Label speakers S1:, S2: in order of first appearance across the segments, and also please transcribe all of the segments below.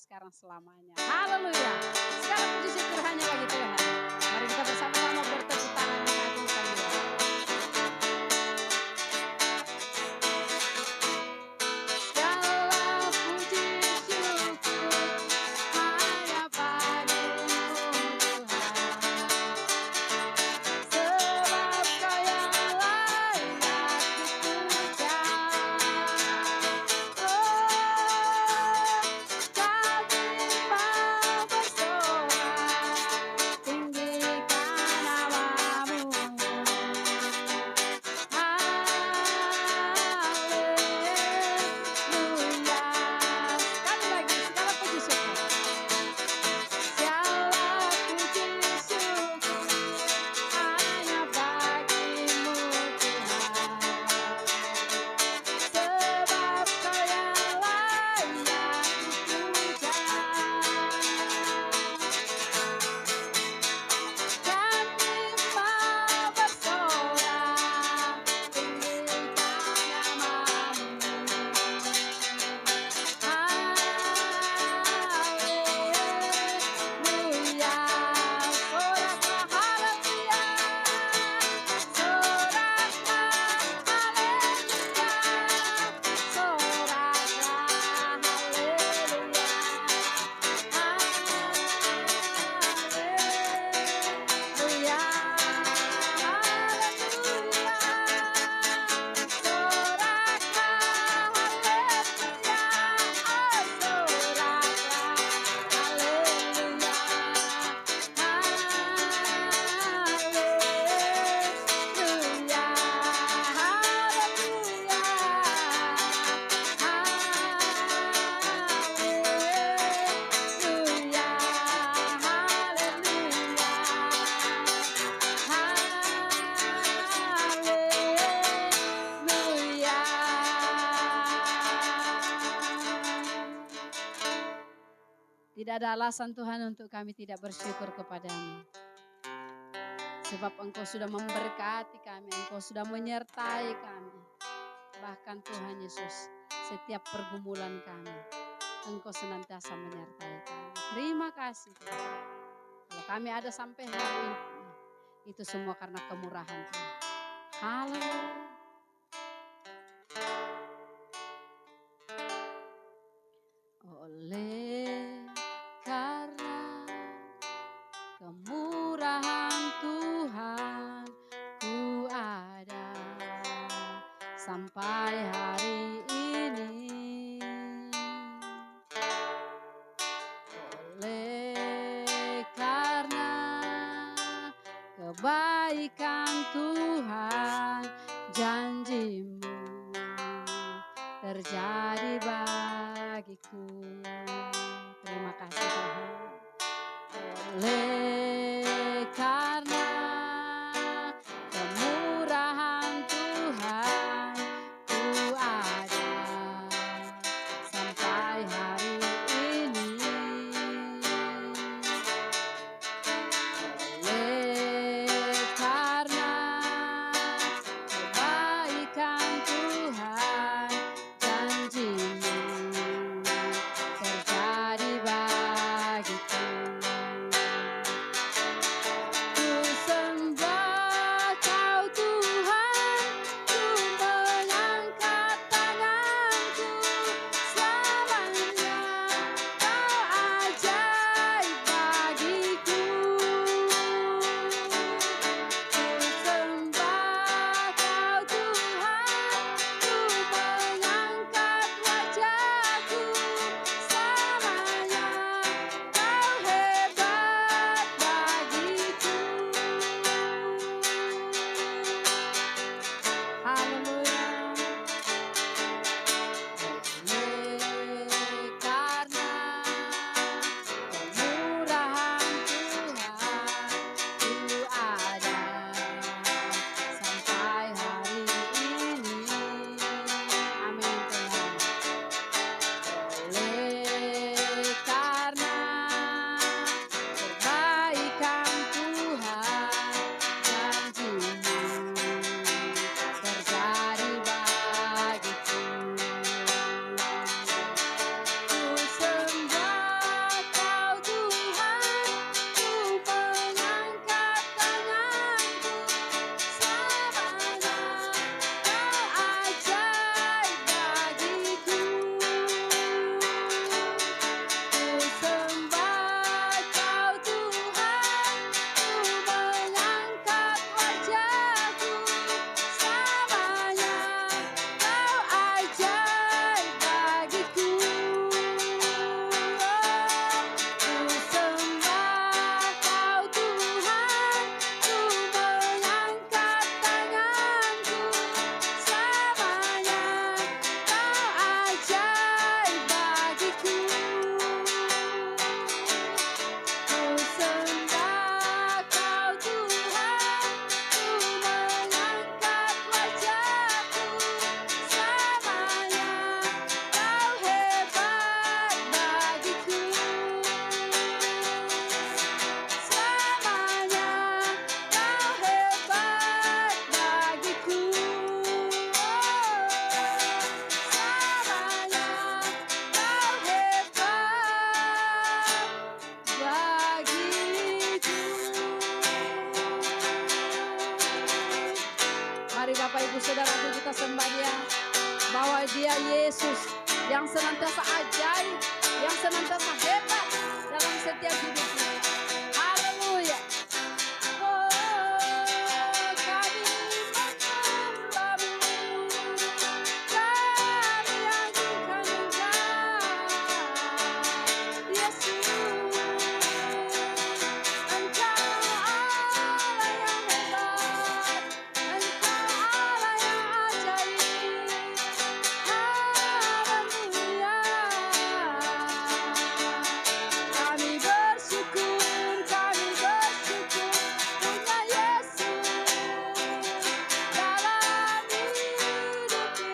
S1: sekarang selamanya. Haleluya. Segala puji syukur hanya bagi Tuhan. Mari kita bersama-sama bertepuk tangan mengagungkan Dia. Segala puji syukur hanya bagimu Tuhan. Sebab Kau yang layak dipuja. Kami mau bersorak, tinggikan namamu. Haleluya. Sekali lagi, segala puji syukur. Segala puji syukur hanya bagimu Tuhan. Sebab Kau yang layak dipuja. Kami mau bersorak, tinggikan namamu. Haleluya. Soraklah haleluya. Soraklah haleluya. Soraklah haleluya. Haleluya. Tidak ada alasan Tuhan untuk kami tidak bersyukur kepada-Mu. Sebab Engkau sudah memberkati kami, Engkau sudah menyertai kami. Bahkan Tuhan Yesus, setiap pergumulan kami, Engkau senantiasa menyertai kami. Terima kasih Tuhan. Kalau kami ada sampai hari ini, itu semua karena kemurahan Tuhan. Haleluya. Oleh karena kemurahan Tuhan, ku ada sampai hari ini. Oleh karena kebaikan Tuhan, janji-Mu terjadi bagiku. Terima kasih Tuhan. Oleh karena kemurahan Tuhan, ku ada sampai hari ini. Oleh karena kebaikan Tuhan, janji-Mu terjadi bagiku. kita sembah Dia. Bahwa Dia Yesus yang senantiasa ajaib, yang senantiasa hebat dalam setiap hidup kita. Haleluya. Oh, kami menyembah-Mu, kami ajukan Engkau, Yesus. Engkau Allah yang hebat, Engkau Allah yang ajaib. Haleluya. Kami bersyukur punya Yesus dalam hidup ini.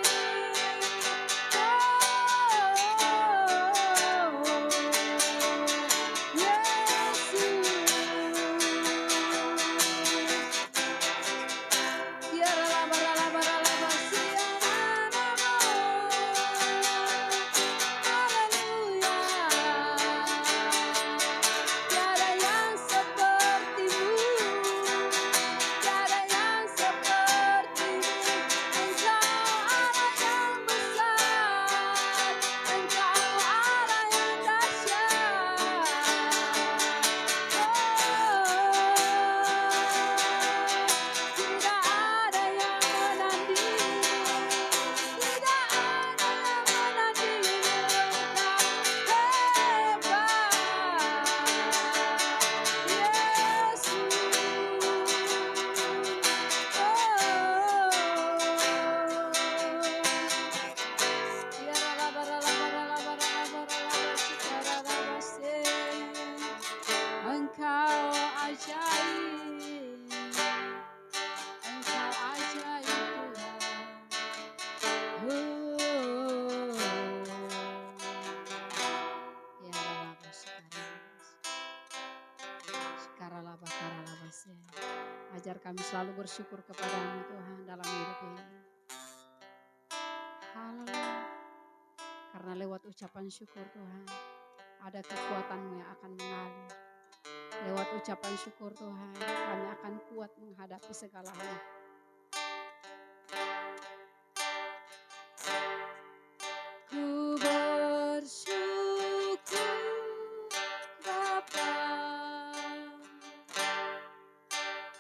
S1: Tiada yang seperti-Mu, tiada yang seperti-Mu. Engkau Allah yang besar, Engkau Allah yang dahsyat. Tidak ada yang menandingi, tidak ada yang menandingi. Engkau hebat, Yesus. Engkau ajaib, Engkau ajaib Tuhan. Ajar kami selalu bersyukur kepada-Mu Tuhan dalam hidup ini. Haleluya. Karena lewat ucapan syukur Tuhan, ada kekuatan-Mu yang akan mengalir. Lewat ucapan syukur Tuhan, kami akan kuat menghadapi segala hal. Ku bersyukur Bapa,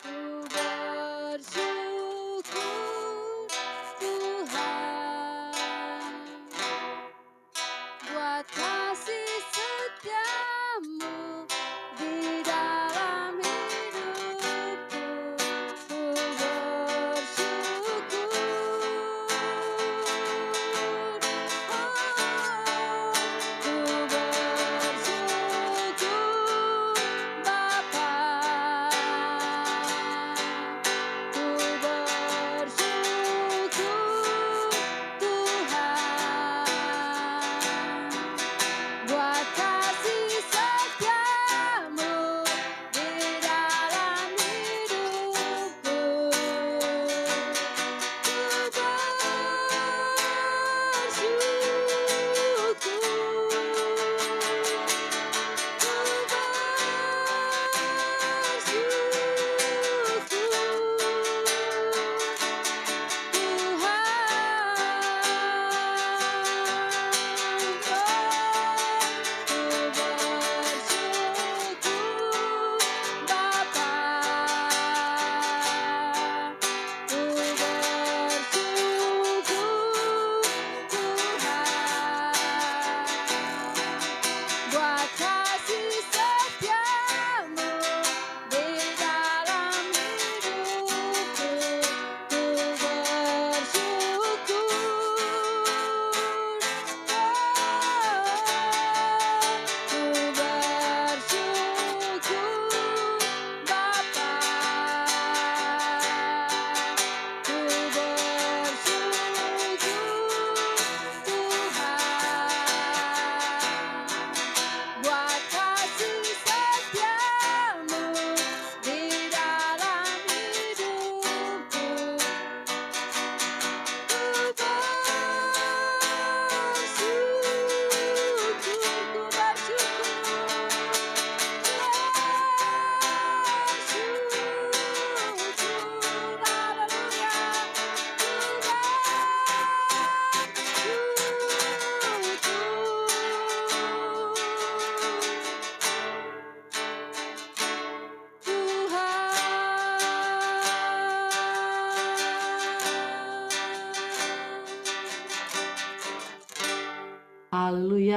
S1: ku bersyukur Tuhan, buat kasih setia-Mu di dalam hidupku. Ku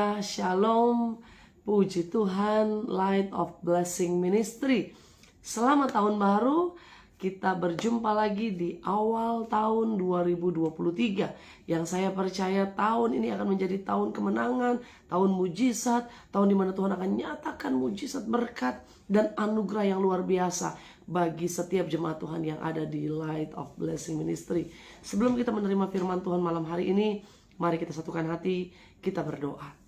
S2: Haleluya, Shalom, puji Tuhan, Light of Blessing Ministry. Selamat tahun baru, kita berjumpa lagi di awal tahun 2023. Yang saya percaya tahun ini akan menjadi tahun kemenangan, tahun mujizat, tahun dimana Tuhan akan nyatakan mujizat, berkat, dan anugerah yang luar biasa bagi setiap jemaat Tuhan yang ada di Light of Blessing Ministry. Sebelum kita menerima firman Tuhan malam hari ini, mari kita satukan hati, kita berdoa.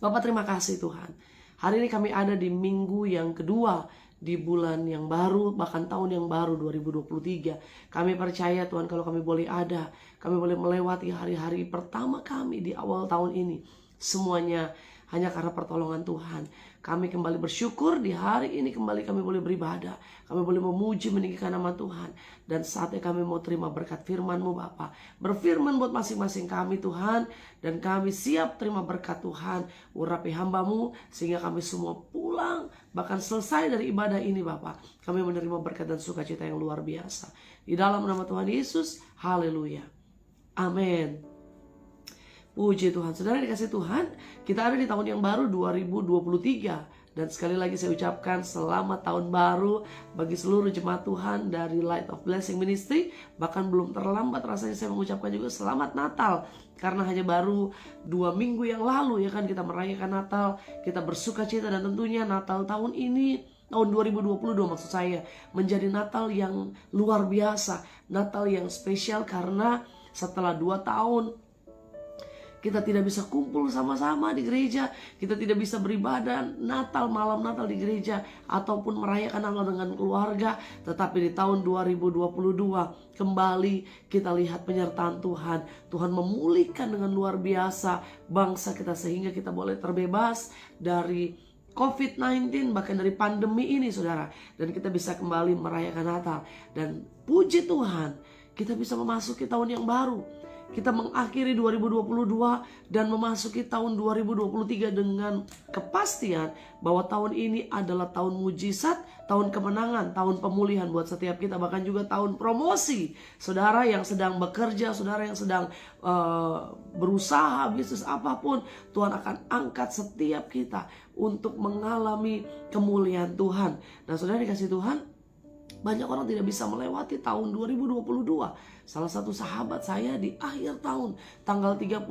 S2: Bapak, terima kasih Tuhan. Hari ini kami ada di minggu yang kedua di bulan yang baru, bahkan tahun yang baru 2023. Kami percaya Tuhan, kalau kami boleh ada, kami boleh melewati hari-hari pertama kami di awal tahun ini, semuanya hanya karena pertolongan Tuhan. Kami kembali bersyukur di hari ini, kembali kami boleh beribadah, kami boleh memuji meninggikan nama Tuhan. Dan saatnya kami mau terima berkat firman-Mu Bapa. Berfirman buat masing-masing kami Tuhan, dan kami siap terima berkat Tuhan. Urapi hamba-Mu sehingga kami semua pulang, bahkan selesai dari ibadah ini Bapa, kami menerima berkat dan sukacita yang luar biasa. Di dalam nama Tuhan Yesus, haleluya, amin. Puji Tuhan. Saudara dikasih Tuhan, kita ada di tahun yang baru 2023. Dan sekali lagi saya ucapkan selamat tahun baru bagi seluruh jemaat Tuhan dari Light of Blessing Ministry. Bahkan belum terlambat rasanya saya mengucapkan juga selamat Natal, karena hanya baru 2 minggu yang lalu ya kan kita merayakan Natal, kita bersuka cita. Dan tentunya Natal tahun ini, tahun 2022 maksud saya, menjadi Natal yang luar biasa, Natal yang spesial, karena setelah 2 tahun kita tidak bisa kumpul sama-sama di gereja, kita tidak bisa beribadah Natal, malam Natal di gereja, ataupun merayakan Natal dengan keluarga. Tetapi di tahun 2022 kembali kita lihat penyertaan Tuhan. Tuhan memulihkan dengan luar biasa bangsa kita, sehingga kita boleh terbebas dari COVID-19, bahkan dari pandemi ini saudara. Dan kita bisa kembali merayakan Natal. Dan puji Tuhan, kita bisa memasuki tahun yang baru. Kita mengakhiri 2022 dan memasuki tahun 2023 dengan kepastian bahwa tahun ini adalah tahun mujizat, tahun kemenangan, tahun pemulihan buat setiap kita, bahkan juga tahun promosi. Saudara yang sedang bekerja, saudara yang sedang berusaha, bisnis apapun, Tuhan akan angkat setiap kita untuk mengalami kemuliaan Tuhan. Dan saudara dikasih Tuhan, banyak orang tidak bisa melewati tahun 2022. Salah satu sahabat saya di akhir tahun, tanggal 31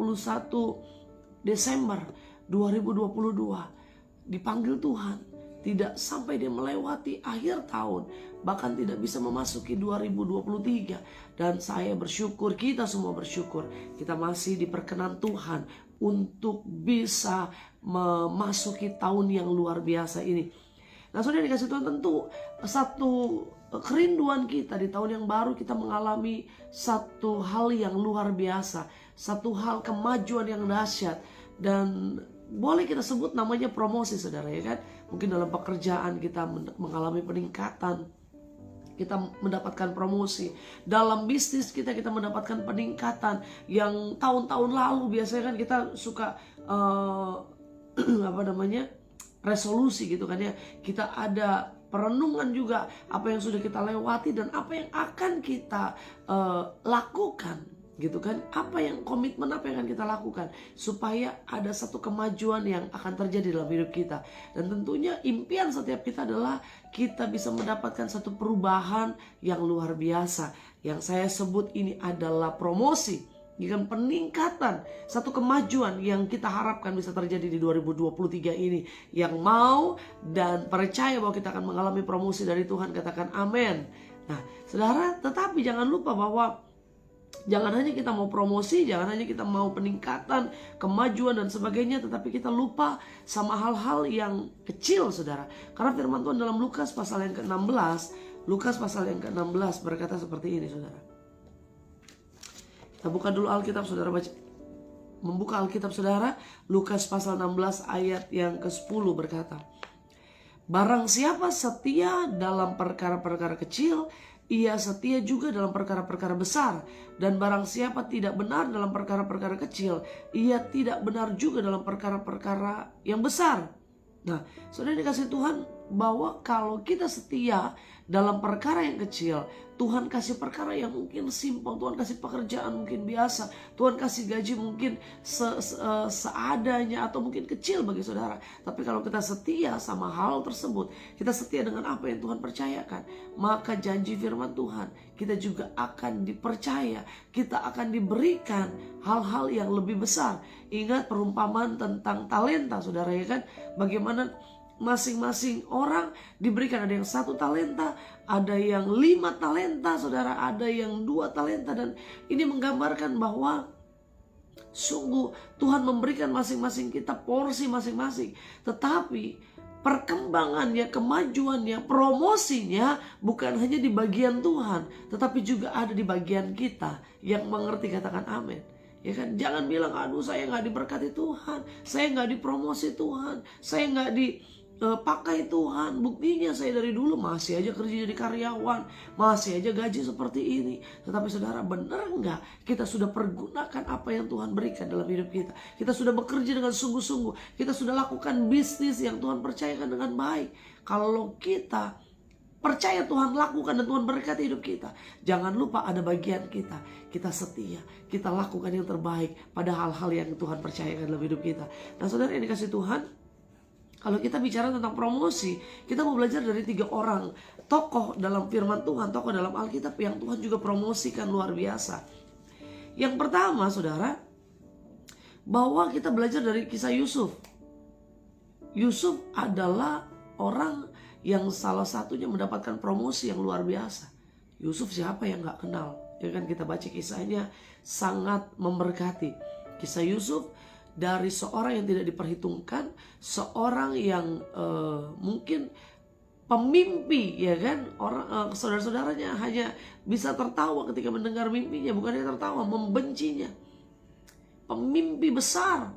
S2: Desember 2022, dipanggil Tuhan. Tidak sampai dia melewati akhir tahun, bahkan tidak bisa memasuki 2023. Dan saya bersyukur, kita semua bersyukur, kita masih diperkenan Tuhan untuk bisa memasuki tahun yang luar biasa ini. Nah saudara dikasih Tuhan, tentu satu kerinduan kita di tahun yang baru, kita mengalami satu hal yang luar biasa, satu hal kemajuan yang dahsyat, dan boleh kita sebut namanya promosi saudara ya kan. Mungkin dalam pekerjaan kita mengalami peningkatan, kita mendapatkan promosi. Dalam bisnis kita mendapatkan peningkatan. Yang tahun-tahun lalu biasanya kan kita suka resolusi gitu kan ya. Kita ada perenungan juga apa yang sudah kita lewati dan apa yang akan kita lakukan gitu kan. Komitmen apa yang akan kita lakukan supaya ada satu kemajuan yang akan terjadi dalam hidup kita. Dan tentunya impian setiap kita adalah kita bisa mendapatkan satu perubahan yang luar biasa. Yang saya sebut ini adalah promosi, dengan peningkatan, satu kemajuan yang kita harapkan bisa terjadi di 2023 ini. Yang mau dan percaya bahwa kita akan mengalami promosi dari Tuhan, katakan amin. Nah saudara, tetapi jangan lupa bahwa jangan hanya kita mau promosi, jangan hanya kita mau peningkatan, kemajuan dan sebagainya, tetapi kita lupa sama hal-hal yang kecil saudara. Karena firman Tuhan dalam Lukas pasal yang ke-16, Lukas pasal yang ke-16 berkata seperti ini saudara. Kita buka dulu Alkitab saudara, baca. Membuka Alkitab saudara, Lukas pasal 16 ayat yang ke-10 berkata, barang siapa setia dalam perkara-perkara kecil, ia setia juga dalam perkara-perkara besar. Dan barang siapa tidak benar dalam perkara-perkara kecil, ia tidak benar juga dalam perkara-perkara yang besar. Nah saudara dikasih Tuhan, bahwa kalau kita setia dalam perkara yang kecil, Tuhan kasih perkara yang mungkin simpel, Tuhan kasih pekerjaan mungkin biasa, Tuhan kasih gaji mungkin seadanya atau mungkin kecil bagi saudara. Tapi kalau kita setia sama hal tersebut, kita setia dengan apa yang Tuhan percayakan, maka janji firman Tuhan, kita juga akan dipercaya, kita akan diberikan hal-hal yang lebih besar. Ingat perumpamaan tentang talenta, saudara, ya kan? Bagaimana masing-masing orang diberikan, ada yang 1 talenta, ada yang 5 talenta, saudara, ada yang 2 talenta. Dan ini menggambarkan bahwa sungguh Tuhan memberikan masing-masing kita porsi masing-masing. Tetapi perkembangannya, kemajuannya, promosinya bukan hanya di bagian Tuhan, tetapi juga ada di bagian kita. Yang mengerti katakan amin. Ya kan, jangan bilang aduh saya nggak diberkati Tuhan, saya nggak dipromosi Tuhan, saya nggak dipakai Tuhan. Buktinya saya dari dulu masih aja kerja jadi karyawan, masih aja gaji seperti ini. Tetapi saudara, benar nggak kita sudah pergunakan apa yang Tuhan berikan dalam hidup kita? Kita sudah bekerja dengan sungguh-sungguh, kita sudah lakukan bisnis yang Tuhan percayakan dengan baik. Kalau kita percaya Tuhan lakukan dan Tuhan berkati hidup kita, jangan lupa ada bagian kita. Kita setia, kita lakukan yang terbaik pada hal-hal yang Tuhan percayakan dalam hidup kita. Nah saudara yang dikasih Tuhan, kalau kita bicara tentang promosi, kita mau belajar dari 3 orang tokoh dalam firman Tuhan, tokoh dalam Alkitab yang Tuhan juga promosikan luar biasa. Yang pertama saudara, bahwa kita belajar dari kisah Yusuf. Yusuf adalah orang yang salah satunya mendapatkan promosi yang luar biasa. Yusuf siapa yang gak kenal? Ya kan, kita baca kisahnya sangat memberkati. Kisah Yusuf dari seorang yang tidak diperhitungkan, seorang yang mungkin pemimpi, ya kan, orang saudara-saudaranya hanya bisa tertawa ketika mendengar mimpinya, bukan hanya tertawa, membencinya. Pemimpi besar,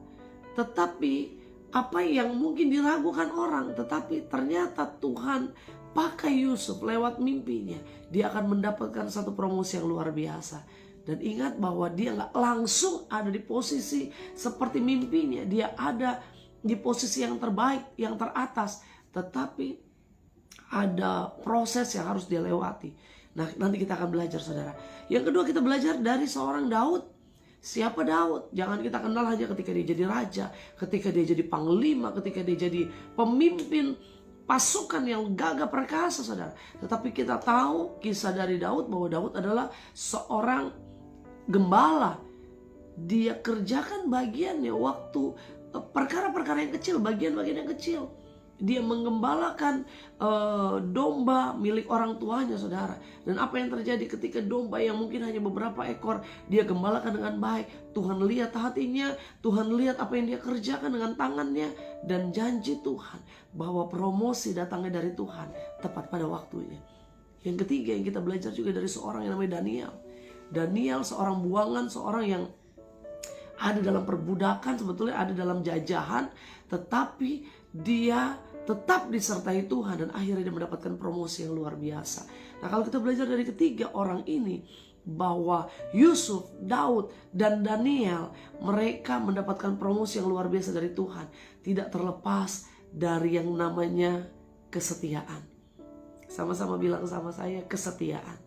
S2: tetapi apa yang mungkin diragukan orang, tetapi ternyata Tuhan pakai Yusuf lewat mimpinya. Dia akan mendapatkan satu promosi yang luar biasa. Dan ingat bahwa dia gak langsung ada di posisi seperti mimpinya. Dia ada di posisi yang terbaik, yang teratas. Tetapi ada proses yang harus dia lewati. Nah nanti kita akan belajar saudara. Yang kedua, kita belajar dari seorang Daud. Siapa Daud? Jangan kita kenal hanya ketika dia jadi raja, ketika dia jadi panglima, ketika dia jadi pemimpin pasukan yang gagah perkasa saudara. Tetapi kita tahu kisah dari Daud, bahwa Daud adalah seorang gembala. Dia kerjakan bagiannya waktu perkara-perkara yang kecil, bagian-bagian yang kecil. Dia menggembalakan domba milik orang tuanya saudara. Dan apa yang terjadi ketika domba yang mungkin hanya beberapa ekor dia gembalakan dengan baik, Tuhan lihat hatinya, Tuhan lihat apa yang dia kerjakan dengan tangannya. Dan janji Tuhan bahwa promosi datangnya dari Tuhan tepat pada waktunya. Yang ketiga yang kita belajar juga dari seorang yang namanya Daniel. Daniel seorang buangan, seorang yang ada dalam perbudakan, sebetulnya ada dalam jajahan, tetapi dia tetap disertai Tuhan dan akhirnya dia mendapatkan promosi yang luar biasa. Nah kalau kita belajar dari ketiga orang ini, bahwa Yusuf, Daud, dan Daniel, mereka mendapatkan promosi yang luar biasa dari Tuhan, tidak terlepas dari yang namanya kesetiaan. Sama-sama bilang sama saya, kesetiaan,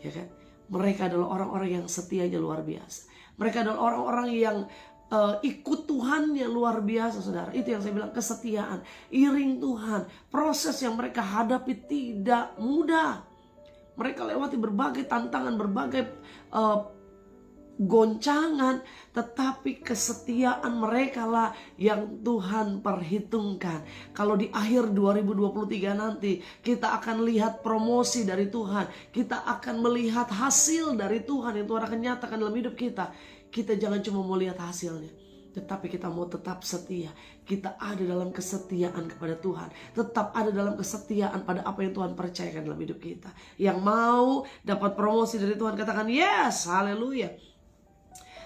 S2: ya kan? Mereka adalah orang-orang yang setianya luar biasa. Mereka adalah orang-orang yang ikut Tuhan yang luar biasa saudara. Itu yang saya bilang, kesetiaan, iring Tuhan. Proses yang mereka hadapi tidak mudah. Mereka lewati berbagai tantangan, berbagai goncangan, tetapi kesetiaan mereka lah yang Tuhan perhitungkan. Kalau di akhir 2023 nanti kita akan lihat promosi dari Tuhan, kita akan melihat hasil dari Tuhan yang Tuhan akan nyatakan dalam hidup kita. Kita jangan cuma mau lihat hasilnya, tetapi kita mau tetap setia. Kita ada dalam kesetiaan kepada Tuhan, tetap ada dalam kesetiaan pada apa yang Tuhan percayakan dalam hidup kita. Yang mau dapat promosi dari Tuhan katakan yes, haleluya.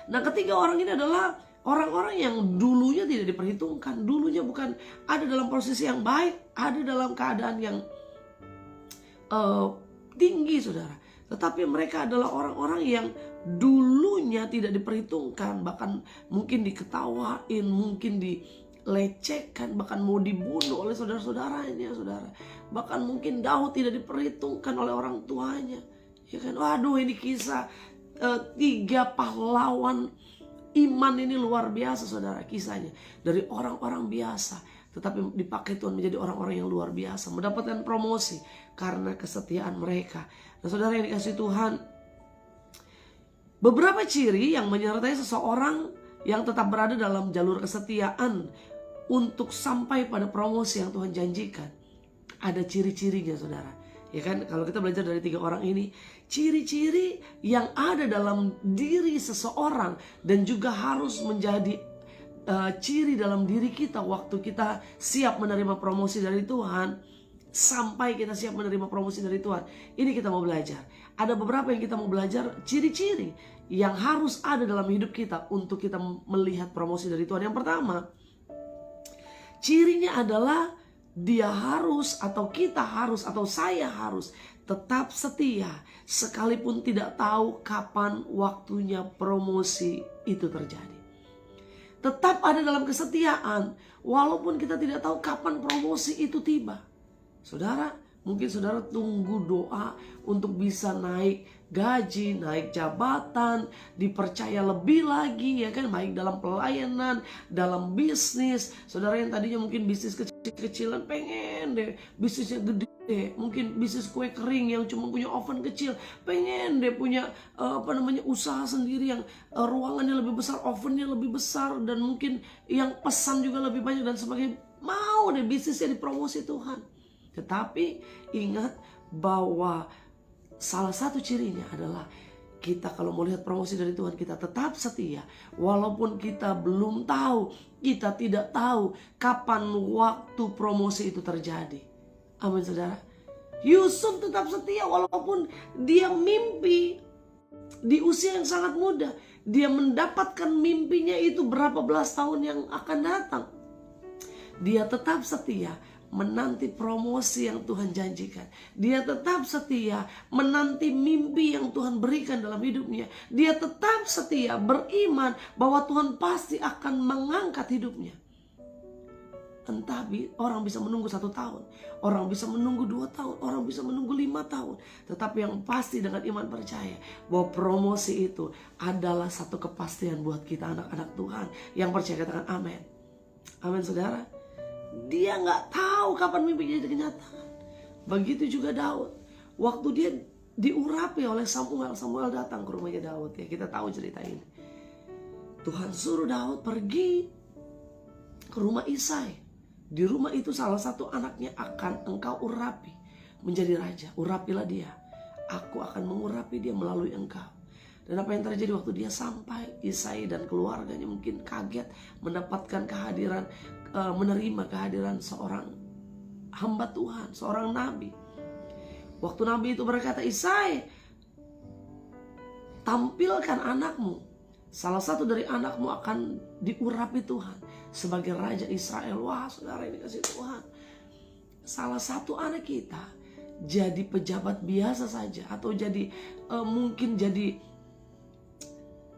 S2: Nah ketiga orang ini adalah orang-orang yang dulunya tidak diperhitungkan. Dulunya bukan ada dalam posisi yang baik, ada dalam keadaan yang tinggi saudara. Tetapi mereka adalah orang-orang yang dulunya tidak diperhitungkan. Bahkan mungkin diketawain, mungkin dilecehkan, bahkan mau dibunuh oleh saudara-saudaranya, saudara. Bahkan mungkin Daud tidak diperhitungkan oleh orang tuanya. Ya kan, waduh, ini kisah 3 pahlawan iman ini luar biasa, saudara. Kisahnya dari orang-orang biasa, tetapi dipakai Tuhan menjadi orang-orang yang luar biasa, mendapatkan promosi karena kesetiaan mereka. Nah, saudara yang dikasihi Tuhan, beberapa ciri yang menyertai seseorang yang tetap berada dalam jalur kesetiaan untuk sampai pada promosi yang Tuhan janjikan. Ada ciri-cirinya, saudara. Ya kan, kalau kita belajar dari 3 orang ini, ciri-ciri yang ada dalam diri seseorang dan juga harus menjadi ciri dalam diri kita waktu kita siap menerima promosi dari Tuhan, sampai kita siap menerima promosi dari Tuhan. Ini kita mau belajar. Ada beberapa yang kita mau belajar, ciri-ciri yang harus ada dalam hidup kita untuk kita melihat promosi dari Tuhan. Yang pertama, cirinya adalah dia harus, atau kita harus, atau saya harus tetap setia sekalipun tidak tahu kapan waktunya promosi itu terjadi. Tetap ada dalam kesetiaan walaupun kita tidak tahu kapan promosi itu tiba. Saudara, mungkin saudara tunggu doa untuk bisa naik gaji, naik jabatan, dipercaya lebih lagi, ya kan, baik dalam pelayanan, dalam bisnis. Saudara yang tadinya mungkin bisnis kecil-kecilan, pengen deh bisnisnya gede, mungkin bisnis kue kering yang cuma punya oven kecil, pengen deh punya usaha sendiri yang ruangannya lebih besar, ovennya lebih besar, dan mungkin yang pesan juga lebih banyak dan sebagainya. Mau deh bisnisnya dipromosi Tuhan. Tetapi ingat bahwa salah satu cirinya adalah kita kalau mau lihat promosi dari Tuhan, kita tetap setia walaupun kita belum tahu, kita tidak tahu kapan waktu promosi itu terjadi. Amin, saudara. Yusuf tetap setia walaupun dia mimpi di usia yang sangat muda. Dia mendapatkan mimpinya itu berapa belas tahun yang akan datang. Dia tetap setia menanti promosi yang Tuhan janjikan. Dia tetap setia menanti mimpi yang Tuhan berikan dalam hidupnya. Dia tetap setia beriman bahwa Tuhan pasti akan mengangkat hidupnya. Entah orang bisa menunggu 1 tahun, orang bisa menunggu 2 tahun, orang bisa menunggu 5 tahun. Tetapi yang pasti dengan iman percaya bahwa promosi itu adalah satu kepastian buat kita anak-anak Tuhan. Yang percaya katakan amin. Amin, saudara. Dia gak tahu kapan mimpinya jadi kenyataan. Begitu juga Daud. Waktu dia diurapi oleh Samuel, Samuel datang ke rumahnya Daud, ya kita tahu cerita ini. Tuhan suruh Daud pergi ke rumah Isai. Di rumah itu salah satu anaknya akan engkau urapi menjadi raja. Urapilah dia. Aku akan mengurapi dia melalui engkau. Dan apa yang terjadi waktu dia sampai, Isai dan keluarganya mungkin kaget mendapatkan kehadiran, menerima kehadiran seorang hamba Tuhan, seorang nabi. Waktu nabi itu berkata, Isai, tampilkan anakmu. Salah satu dari anakmu akan diurapi Tuhan sebagai Raja Israel. Wah, saudara, ini kasih Tuhan. Salah satu anak kita jadi pejabat biasa saja, atau jadi mungkin jadi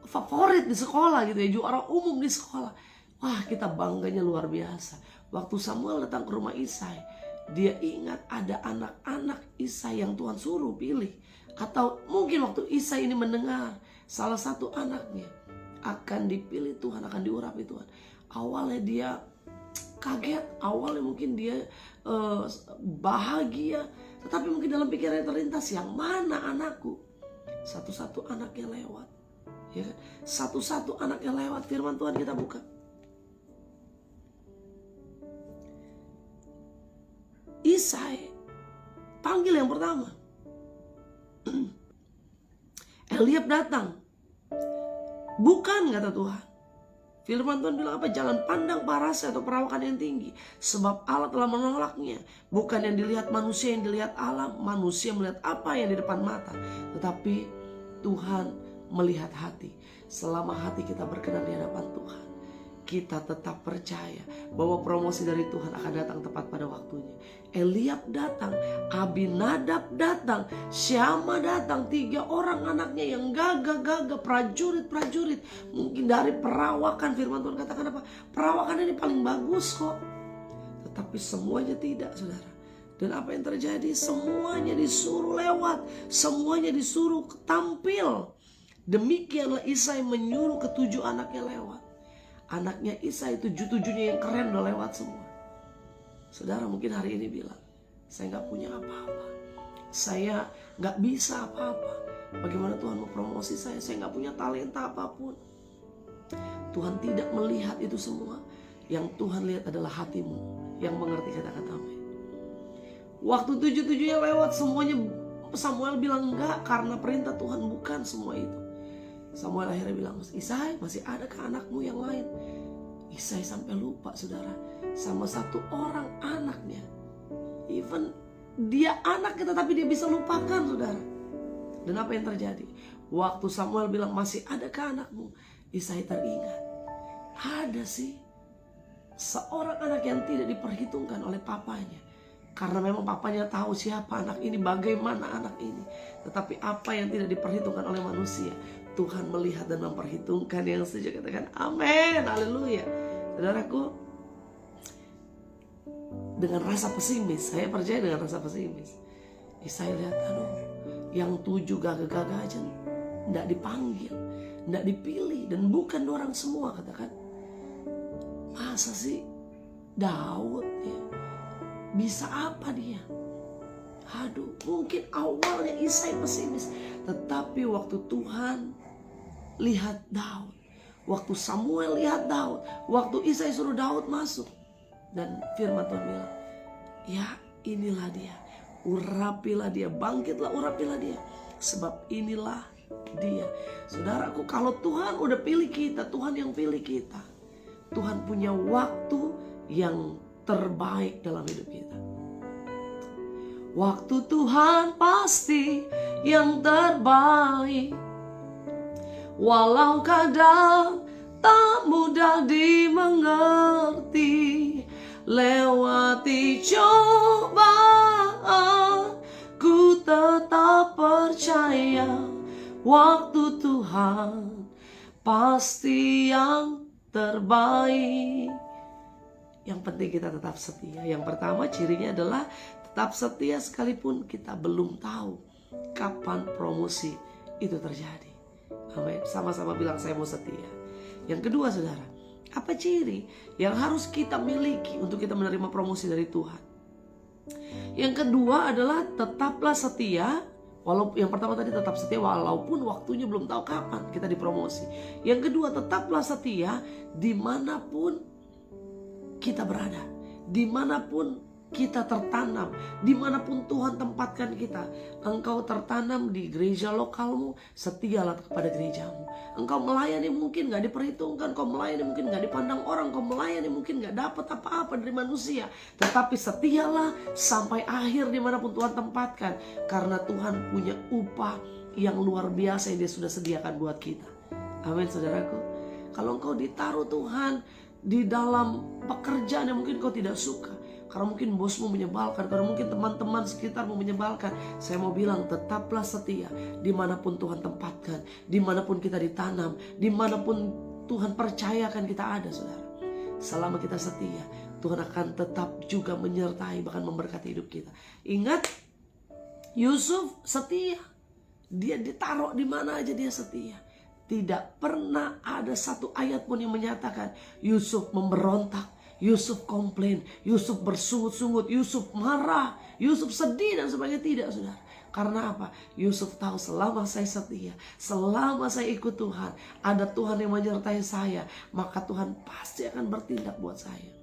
S2: favorit di sekolah gitu ya, juara umum di sekolah. Wah, kita bangganya luar biasa. Waktu Samuel datang ke rumah Isai, dia ingat ada anak-anak Isai yang Tuhan suruh pilih. Atau mungkin waktu Isai ini mendengar salah satu anaknya akan dipilih Tuhan, akan diurapi Tuhan. Awalnya dia kaget, awalnya mungkin dia bahagia. Tetapi mungkin dalam pikirannya terlintas, yang mana anakku? Satu-satu anaknya lewat, ya kan? Satu-satu anaknya lewat. Firman Tuhan kita buka. Isai panggil yang pertama. Eliab datang. Bukan, kata Tuhan. Firman Tuhan bilang apa? Jangan pandang parasnya atau perawakan yang tinggi, sebab Allah telah menolaknya. Bukan yang dilihat manusia, yang dilihat Allah. Manusia melihat apa yang di depan mata, tetapi Tuhan melihat hati. Selama hati kita berkenan di hadapan Tuhan, kita tetap percaya bahwa promosi dari Tuhan akan datang tepat pada waktunya. Eliab datang, Abinadab datang, Syama datang, 3 orang anaknya yang gagah-gagah, prajurit-prajurit. Mungkin dari perawakan, firman Tuhan katakan apa? Perawakan ini paling bagus kok. Tetapi semuanya tidak, saudara. Dan apa yang terjadi? Semuanya disuruh lewat, semuanya disuruh tampil. Demikianlah Isai menyuruh ke-7 anaknya lewat. Anaknya Isai 7-7-nya yang keren udah lewat semua. Saudara mungkin hari ini bilang, saya gak punya apa-apa, saya gak bisa apa-apa. Bagaimana Tuhan mau promosi saya gak punya talenta apapun. Tuhan tidak melihat itu semua. Yang Tuhan lihat adalah hatimu yang mengerti kata-kata amin. Waktu 7-7-nya lewat semuanya, Samuel bilang enggak, karena perintah Tuhan bukan semua itu. Samuel akhirnya bilang, Isai masih adakah anakmu yang lain? Isai sampai lupa, saudara, sama 1 orang anaknya. Even dia anaknya tetapi dia bisa lupakan, saudara. Dan apa yang terjadi? Waktu Samuel bilang masih adakah anakmu, Isai teringat, ada sih seorang anak yang tidak diperhitungkan oleh papanya. Karena memang papanya tahu siapa anak ini, bagaimana anak ini. Tetapi apa yang tidak diperhitungkan oleh manusia, Tuhan melihat dan memperhitungkan. Yang setuju katakan amin, haleluya. Saudaraku, dengan rasa pesimis, saya percaya dengan rasa pesimis, saya lihat, aduh, yang 7 gagah-gagah aja tidak dipanggil, tidak dipilih, dan bukan orang semua, katakan. Masa sih Daud ya? Bisa apa dia? Aduh, mungkin awalnya Isai pesimis, tetapi waktu Tuhan lihat Daud, waktu Samuel lihat Daud, waktu Isai suruh Daud masuk, dan firman Tuhan bilang, ya inilah dia, urapilah dia, bangkitlah urapilah dia, sebab inilah dia. Saudaraku, kalau Tuhan udah pilih kita, Tuhan yang pilih kita, Tuhan punya waktu yang terbaik dalam hidup kita. Waktu Tuhan pasti yang terbaik, walau kadang tak mudah dimengerti. Lewati cobaan, ku tetap percaya waktu Tuhan pasti yang terbaik. Yang penting kita tetap setia. Yang pertama cirinya adalah tetap setia sekalipun kita belum tahu kapan promosi itu terjadi. Amin. Sama-sama bilang saya mau setia. Yang kedua, saudara, apa ciri yang harus kita miliki untuk kita menerima promosi dari Tuhan? Yang kedua adalah tetaplah setia. Walaupun yang pertama tadi tetap setia walaupun waktunya belum tahu kapan kita dipromosi. Yang kedua, tetaplah setia dimanapun kita berada, dimanapun kita tertanam, dimanapun Tuhan tempatkan kita. Engkau tertanam di gereja lokalmu, setialah kepada gerejamu. Engkau melayani mungkin gak diperhitungkan, kau melayani mungkin gak dipandang orang, kau melayani mungkin gak dapat apa-apa dari manusia, tetapi setialah sampai akhir dimanapun Tuhan tempatkan, karena Tuhan punya upah yang luar biasa yang Dia sudah sediakan buat kita. Amin, saudaraku. Kalau engkau ditaruh Tuhan di dalam pekerjaan yang mungkin kau tidak suka, karena mungkin bosmu menyebalkan, karena mungkin teman-teman sekitarmu menyebalkan, saya mau bilang tetaplah setia dimanapun Tuhan tempatkan, dimanapun kita ditanam, dimanapun Tuhan percayakan kita ada, saudara. Selama kita setia, Tuhan akan tetap juga menyertai, bahkan memberkati hidup kita. Ingat, Yusuf setia, dia ditaruh di mana aja dia setia. Tidak pernah ada satu ayat pun yang menyatakan Yusuf memberontak, Yusuf komplain, Yusuf bersungut-sungut, Yusuf marah, Yusuf sedih dan sebagainya. Tidak, saudara. Karena apa? Yusuf tahu selama saya setia, selama saya ikut Tuhan, ada Tuhan yang menyertai saya, maka Tuhan pasti akan bertindak buat saya.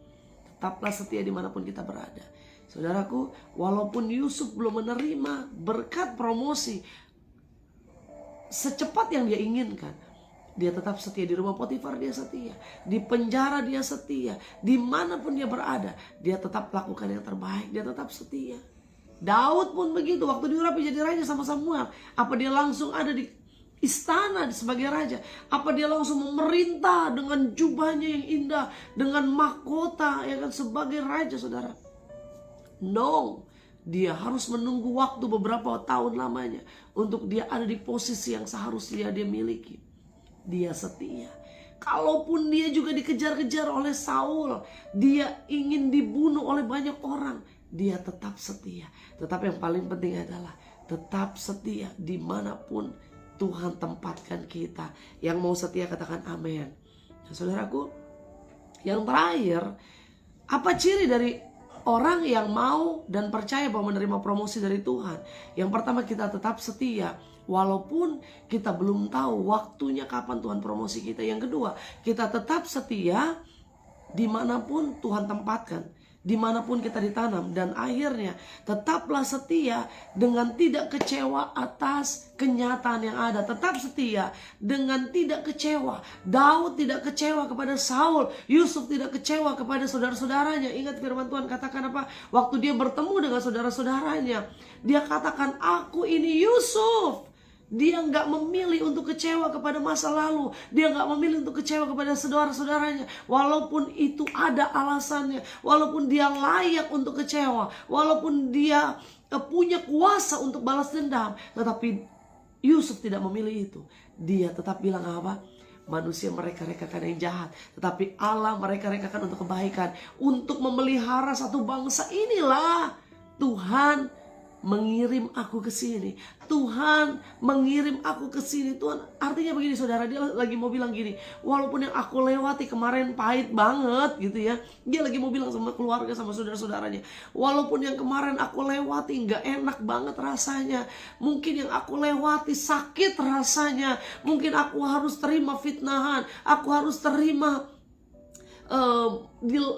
S2: Tetaplah setia dimanapun kita berada. Saudaraku, walaupun Yusuf belum menerima berkat promosi secepat yang dia inginkan, dia tetap setia. Di rumah Potifar dia setia, di penjara dia setia, dimanapun dia berada dia tetap lakukan yang terbaik, dia tetap setia. Daud pun begitu, waktu diurapi jadi raja sama Samuel, apa dia langsung ada di istana sebagai raja? Apa dia langsung memerintah dengan jubahnya yang indah, dengan mahkota ya kan sebagai raja, saudara? No, dia harus menunggu waktu beberapa tahun lamanya untuk dia ada di posisi yang seharusnya dia miliki. Dia setia. Kalaupun dia juga dikejar-kejar oleh Saul, dia ingin dibunuh oleh banyak orang, dia tetap setia. Tetapi yang paling penting adalah tetap setia dimanapun Tuhan tempatkan kita. Yang mau setia katakan amin. Nah, saudaraku, yang terakhir, apa ciri dari orang yang mau dan percaya bahwa menerima promosi dari Tuhan? Yang pertama, kita tetap setia walaupun kita belum tahu waktunya kapan Tuhan promosi kita. Yang kedua, kita tetap setia dimanapun Tuhan tempatkan, dimanapun kita ditanam. Dan akhirnya tetaplah setia dengan tidak kecewa atas kenyataan yang ada. Tetap setia dengan tidak kecewa. Daud tidak kecewa kepada Saul, Yusuf tidak kecewa kepada saudara-saudaranya. Ingat firman Tuhan katakan apa? Waktu dia bertemu dengan saudara-saudaranya, dia katakan, aku ini Yusuf. Dia nggak memilih untuk kecewa kepada masa lalu. Dia nggak memilih untuk kecewa kepada saudara-saudaranya. Walaupun itu ada alasannya. Walaupun dia layak untuk kecewa. Walaupun dia punya kuasa untuk balas dendam. Tetapi Yusuf tidak memilih itu. Dia tetap bilang apa? Manusia mereka-rekakan yang jahat, tetapi Allah mereka-rekakan untuk kebaikan. Untuk memelihara satu bangsa. Inilah Tuhan mengirim aku ke sini. Tuhan mengirim aku ke sini. Tuhan, artinya begini saudara, dia lagi mau bilang gini, walaupun yang aku lewati kemarin pahit banget gitu ya. Dia lagi mau bilang sama keluarga, sama saudara-saudaranya, walaupun yang kemarin aku lewati gak enak banget rasanya. Mungkin yang aku lewati sakit rasanya. Mungkin aku harus terima fitnahan. Aku harus terima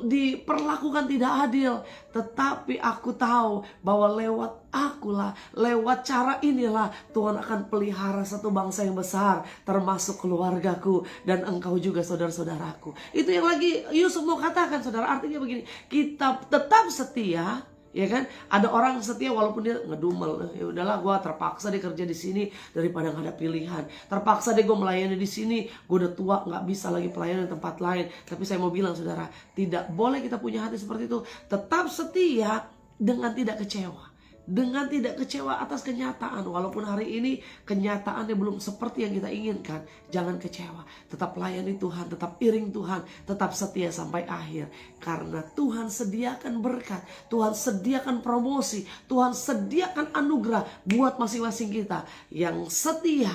S2: diperlakukan tidak adil. Tetapi aku tahu bahwa lewat akulah, lewat cara inilah Tuhan akan pelihara satu bangsa yang besar, termasuk keluargaku dan engkau juga saudara-saudaraku. Itu yang lagi Yusuf mau katakan, saudara. Artinya begini, kita tetap setia. Ya kan, ada orang setia walaupun dia ngedumel. Ya udahlah, gue terpaksa dia kerja di sini daripada nggak ada pilihan. Terpaksa deh gue melayani di sini. Gue udah tua, nggak bisa lagi pelayanan di tempat lain. Tapi saya mau bilang saudara, tidak boleh kita punya hati seperti itu. Tetap setia dengan tidak kecewa. Dengan tidak kecewa atas kenyataan. Walaupun hari ini kenyataannya belum seperti yang kita inginkan, jangan kecewa. Tetap layani Tuhan, tetap iring Tuhan, tetap setia sampai akhir. Karena Tuhan sediakan berkat, Tuhan sediakan promosi, Tuhan sediakan anugerah buat masing-masing kita. Yang setia,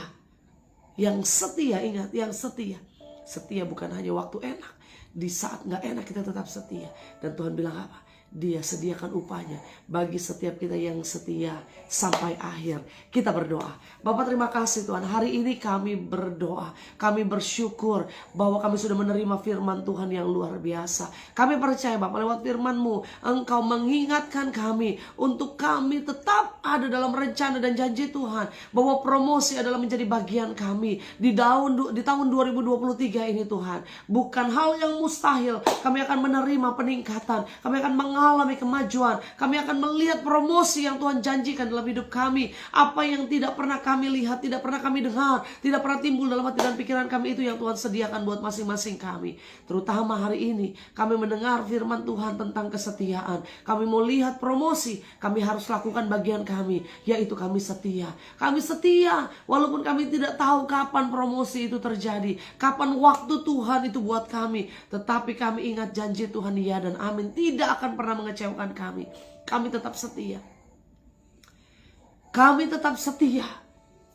S2: ingat, yang setia. Setia bukan hanya waktu enak. Di saat gak enak kita tetap setia. Dan Tuhan bilang apa? Dia sediakan upahnya bagi setiap kita yang setia sampai akhir. Kita berdoa. Bapak, terima kasih Tuhan. Hari ini kami berdoa. Kami bersyukur bahwa kami sudah menerima firman Tuhan yang luar biasa. Kami percaya Bapak, lewat firman-Mu Engkau mengingatkan kami untuk kami tetap ada dalam rencana dan janji Tuhan, bahwa promosi adalah menjadi bagian kami di tahun 2023 ini Tuhan. Bukan hal yang mustahil. Kami akan menerima peningkatan. Kami akan mengalami kemajuan. Kami akan melihat promosi yang Tuhan janjikan dalam hidup kami. Apa yang tidak pernah kami lihat, tidak pernah kami dengar, tidak pernah timbul dalam hati dan pikiran kami, itu yang Tuhan sediakan buat masing-masing kami. Terutama hari ini kami mendengar firman Tuhan tentang kesetiaan. Kami mau lihat promosi. Kami harus lakukan bagian kami, yaitu kami setia. Kami setia walaupun kami tidak tahu kapan promosi itu terjadi, kapan waktu Tuhan itu buat kami. Tetapi kami ingat janji Tuhan, ya dan amin, tidak akan pernah mengecewakan kami. Kami tetap setia. Kami tetap setia.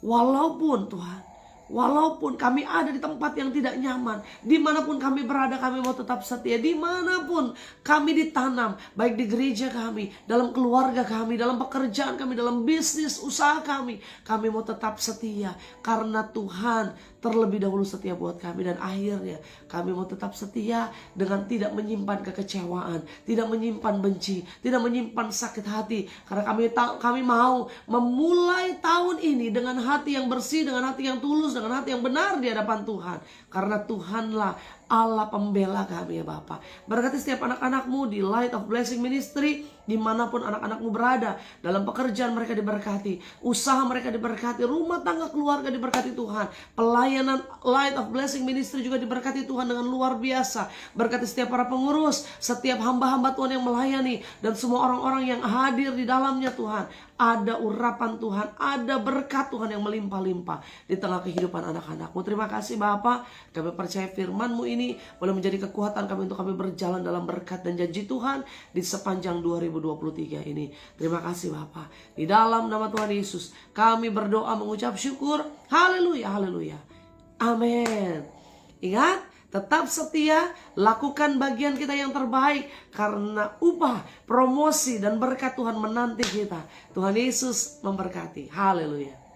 S2: Walaupun Tuhan, walaupun kami ada di tempat yang tidak nyaman, dimanapun kami berada, kami mau tetap setia. Dimanapun kami ditanam, baik di gereja kami, dalam keluarga kami, dalam pekerjaan kami, dalam bisnis, usaha kami mau tetap setia. Karena Tuhan terlebih dahulu setia buat kami. Dan akhirnya kami mau tetap setia dengan tidak menyimpan kekecewaan, tidak menyimpan benci, tidak menyimpan sakit hati. Karena kami mau memulai tahun ini dengan hati yang bersih, dengan hati yang tulus, dengan hati yang benar di hadapan Tuhan. Karena Tuhanlah Allah pembela kami ya Bapak. Berkati setiap anak-anakmu di Light of Blessing Ministry, dimanapun anak-anakmu berada, dalam pekerjaan mereka diberkati, usaha mereka diberkati, rumah tangga keluarga diberkati Tuhan, pelayanan Light of Blessing Ministry juga diberkati Tuhan dengan luar biasa. Berkati setiap para pengurus, setiap hamba-hamba Tuhan yang melayani, dan semua orang-orang yang hadir di dalamnya Tuhan. Ada urapan Tuhan, ada berkat Tuhan yang melimpah-limpah di tengah kehidupan anak-anakmu. Terima kasih Bapa, kami percaya firman-Mu ini boleh menjadi kekuatan kami untuk kami berjalan dalam berkat dan janji Tuhan di sepanjang 2023 ini. Terima kasih Bapa. Di dalam nama Tuhan Yesus kami berdoa mengucap syukur. Haleluya, haleluya. Amin. Ingat, tetap setia, lakukan bagian kita yang terbaik, karena upah, promosi, dan berkat Tuhan menanti kita. Tuhan Yesus memberkati. Haleluya.